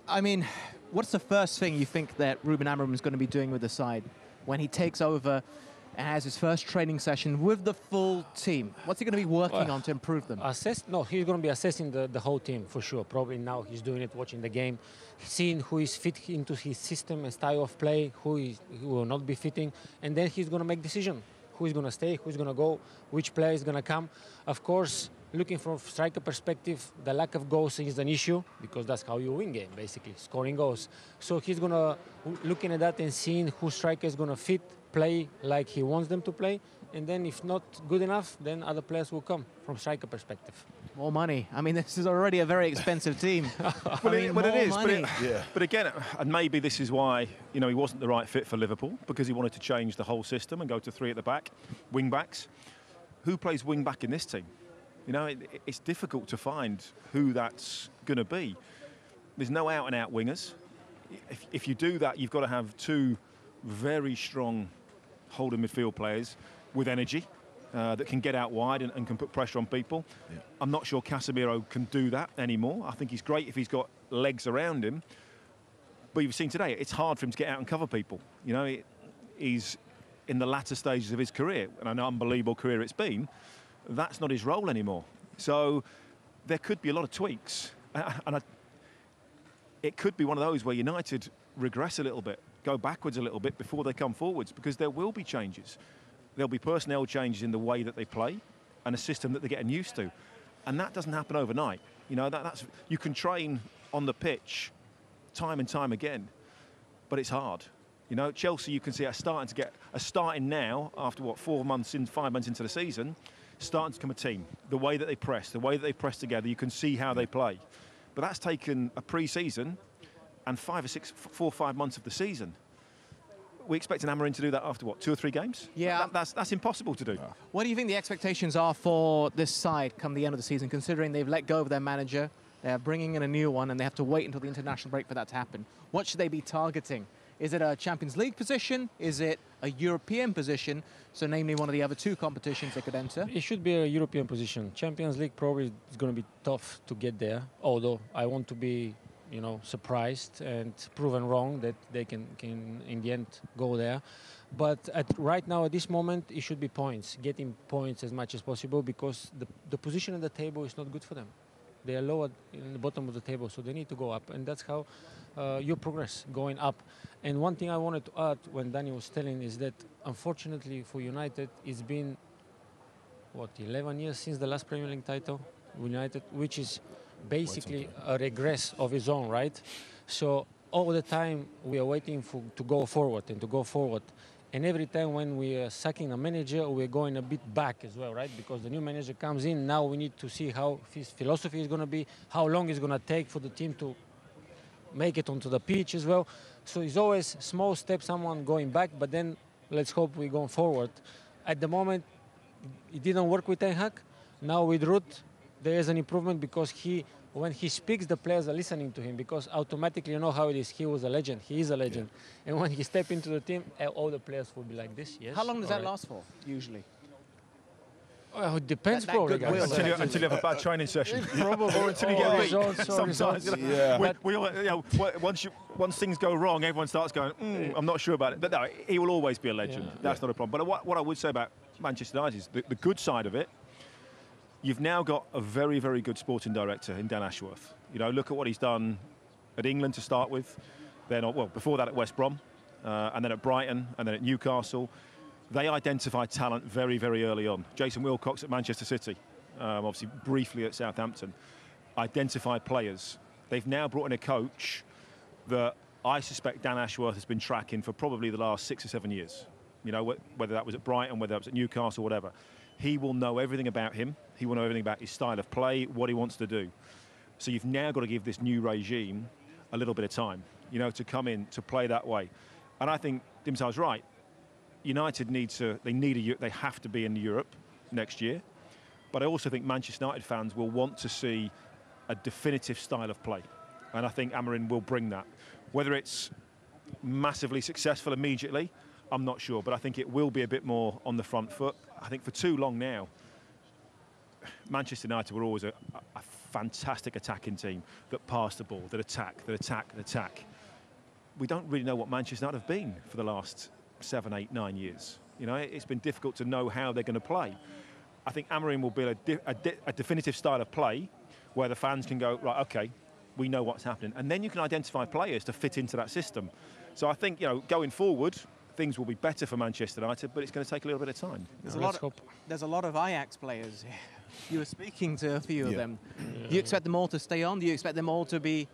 I mean, what's the first thing you think that Ruben Amorim is going to be doing with the side when he takes over and has his first training session with the full team? What's he going to be working on to improve them? No, he's going to be assessing the whole team for sure. Probably now he's doing it, watching the game, seeing who is fit into his system and style of play, who will not be fitting, and then he's going to make decision. Who is going to stay, who's going to go, which player is going to come. Of course, looking from striker perspective, the lack of goals is an issue because that's how you win game, basically, scoring goals. So he's going to looking at that and seeing who striker is going to fit, play like he wants them to play, and then if not good enough, then other players will come from striker perspective. More money. I mean, this is already a very expensive team. But it is. But again, and maybe this is why he wasn't the right fit for Liverpool, because he wanted to change the whole system and go to 3 at the back, wing backs. Who plays wing back in this team? It's difficult to find who that's going to be. There's no out-and-out wingers. If you do that, you've got to have 2 very strong holding midfield players with energy. That can get out wide and can put pressure on people. Yeah. I'm not sure Casemiro can do that anymore. I think he's great if he's got legs around him. But you've seen today, it's hard for him to get out and cover people. He's in the latter stages of his career, and an unbelievable career it's been. That's not his role anymore. So there could be a lot of tweaks. It could be one of those where United regress a little bit, go backwards a little bit before they come forwards, because there will be changes. There'll be personnel changes in the way that they play and a system that they're getting used to. And that doesn't happen overnight. You can train on the pitch time and time again, but it's hard. Chelsea, you can see, are starting now, after 5 months into the season, starting to become a team. The way that they press together, you can see how they play. But that's taken a pre-season and 4 or 5 months of the season. We expect an Amorim to do that after 2 or 3 games? Yeah. That's impossible to do. What do you think the expectations are for this side come the end of the season, considering they've let go of their manager, they're bringing in a new one, and they have to wait until the international break for that to happen? What should they be targeting? Is it a Champions League position? Is it a European position? So namely one of the other 2 competitions they could enter? It should be a European position. Champions League probably is going to be tough to get there, although I want to be surprised and proven wrong that they can in the end go there. But right now, at this moment, it should be points, getting points as much as possible, because the position at the table is not good for them. They are lower in the bottom of the table, so they need to go up, and that's how you progress, going up. And one thing I wanted to add when Danny was telling is that, unfortunately for United, it's been 11 years since the last Premier League title, United, which is basically a regress of his own, right? So all the time we are waiting to go forward. And every time when we are sacking a manager, we're going a bit back as well, right? Because the new manager comes in, now we need to see how his philosophy is going to be, how long it's going to take for the team to make it onto the pitch as well. So it's always small steps, someone going back, but then let's hope we're going forward. At the moment, it didn't work with Ten Hag. Now with Ruth, there is an improvement, because when he speaks, the players are listening to him, because automatically you know how it is. He was a legend. He is a legend. Yeah. And when he steps into the team, all the players will be like this. Yes. How long does that last for, usually? Well, it depends, probably. Until you have a bad training session. Probably. Or until you get beat. Sometimes. Yeah. Once things go wrong, everyone starts going, I'm not sure about it. But no, he will always be a legend. Yeah. That's not a problem. But what I would say about Manchester United is the good side of it. You've now got a very, very good sporting director in Dan Ashworth. Look at what he's done at England to start with. Then, before that at West Brom, and then at Brighton, and then at Newcastle. They identified talent very, very early on. Jason Wilcox at Manchester City, obviously briefly at Southampton, identified players. They've now brought in a coach that I suspect Dan Ashworth has been tracking for probably the last 6 or 7 years. Whether that was at Brighton, whether that was at Newcastle, whatever. He will know everything about him. He will know everything about his style of play, what he wants to do. So you've now got to give this new regime a little bit of time, to come in, to play that way. And I think Dimtar's right. United they have to be in Europe next year. But I also think Manchester United fans will want to see a definitive style of play. And I think Amorim will bring that. Whether it's massively successful immediately, I'm not sure, but I think it will be a bit more on the front foot. I think for too long now, Manchester United were always a fantastic attacking team that pass the ball, that attack, that attack, that attack. We don't really know what Manchester United have been for the last 7, 8, 9 years. You know, it's been difficult to know how they're going to play. I think Amorim will build a definitive style of play where the fans can go, right, okay, we know what's happening. And then you can identify players to fit into that system. So I think, you know, going forward, things will be better for Manchester United, but it's going to take a little bit of time. There's a lot of Ajax players. You were speaking to a few of them. Do you expect them all to stay on? Do you expect them all to be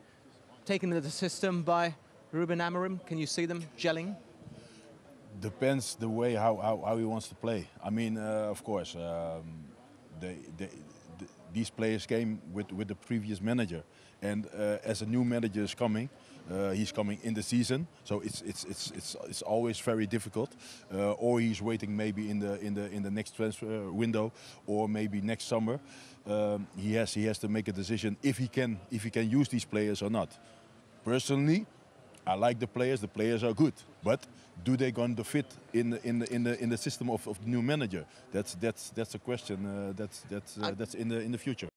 taken into the system by Ruben Amorim? Can you see them gelling? Depends the way how he wants to play. I mean, of course, these players came with the previous manager, and as a new manager is coming, he's coming in the season, so it's always very difficult. Or he's waiting maybe in the next transfer window, or maybe next summer. He has to make a decision if he can use these players or not. Personally, I like the players. The players are good, but do they going to fit in the system of the new manager? That's a question. That's in the future.